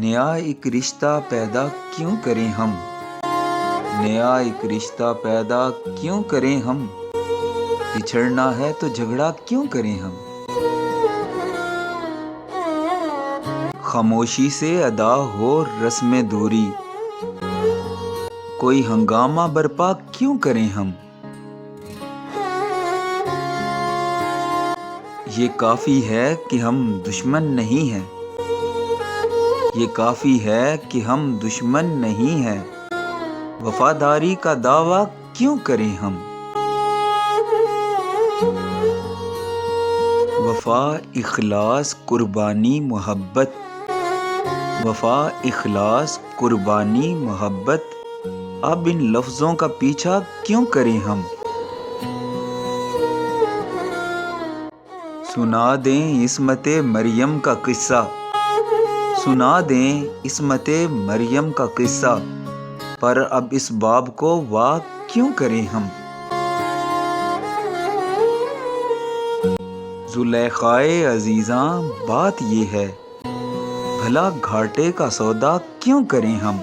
نیا ایک رشتہ پیدا کیوں کریں ہم؟ نیا ایک رشتہ پیدا کیوں کریں ہم؟ بچھڑنا ہے تو جھگڑا کیوں کریں ہم؟ خاموشی سے ادا ہو رسم دوری، کوئی ہنگامہ برپا کیوں کریں ہم؟ یہ کافی ہے کہ ہم دشمن نہیں ہیں، یہ کافی ہے کہ ہم دشمن نہیں ہیں، وفاداری کا دعویٰ کیوں کریں ہم؟ وفا، اخلاص، قربانی، محبت، وفا، اخلاص، قربانی، محبت، اب ان لفظوں کا پیچھا کیوں کریں ہم؟ سنا دیں عصمت مریم کا قصہ، سنا دیں عصمت مریم کا قصہ، پر اب اس باب کو وا کیوں کریں ہم؟ زلیخائے عزیزاں بات یہ ہے، بھلا گھاٹے کا سودا کیوں کریں ہم؟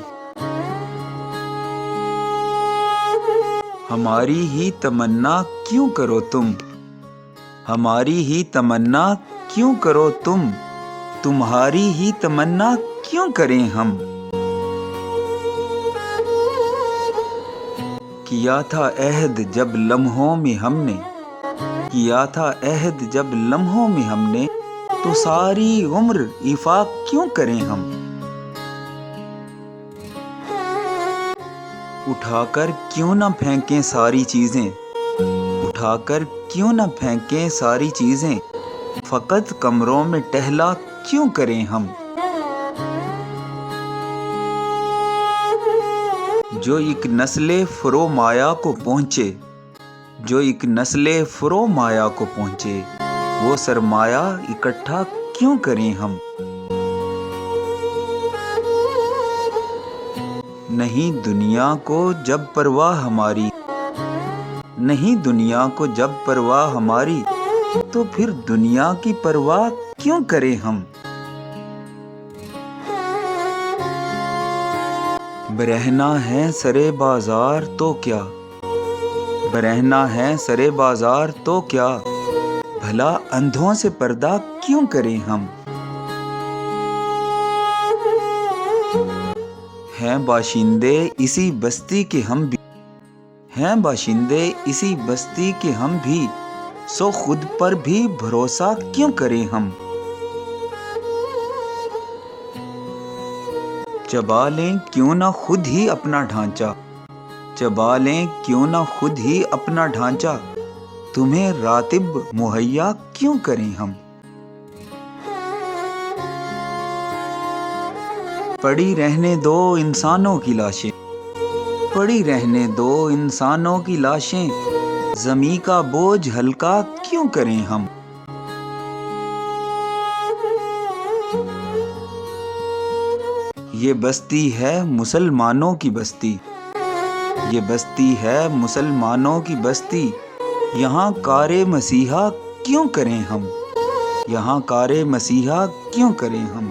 ہماری ہی تمنا کیوں کرو تم، ہماری ہی تمنا کیوں کرو تم، تمہاری ہی تمنا کیوں کریں ہم؟ کیا تھا عہد جب لمحوں میں ہم نے، کیا تھا عہد جب لمحوں میں ہم نے، تو ساری عمر ایفا کیوں کریں ہم؟ اٹھا کر کیوں نہ پھینکیں ساری چیزیں، اٹھا کر کیوں نہ پھینکیں ساری چیزیں، فقط کمروں میں ٹہلا کیوں کریں ہم؟ جو ایک نسل فرومایا کو پہنچے، جو ایک نسل فرومایا کو پہنچے، وہ سرمایہ اکٹھا کیوں کریں ہم؟ نہیں دنیا کو جب پرواہ ہماری، نہیں دنیا کو جب پرواہ ہماری، تو پھر دنیا کی پرواہ کیوں کریں ہم؟ برہنہ ہے سرے بازار تو کیا، برہنہ ہے سرے بازار تو کیا، بھلا اندھوں سے پردہ کیوں کریں ہم؟ ہیں باشندے اسی بستی کے ہم بھی، ہیں باشندے اسی بستی کے ہم بھی، سو خود پر بھی بھروسہ کیوں کریں ہم؟ چبا لیں کیوں نہ خود ہی اپنا ڈھانچہ، چبا لیں کیوں نہ خود ہی اپنا ڈھانچہ، تمہیں راتب مہیا کیوں کریں ہم؟ پڑی رہنے دو انسانوں کی لاشیں، پڑی رہنے دو انسانوں کی لاشیں، زمیں کا بوجھ ہلکا کیوں کریں ہم؟ یہ بستی ہے مسلمانوں کی بستی، یہ بستی ہے مسلمانوں کی بستی، یہاں کار مسیحا کیوں کریں ہم؟ یہاں کار مسیحا کیوں کریں ہم؟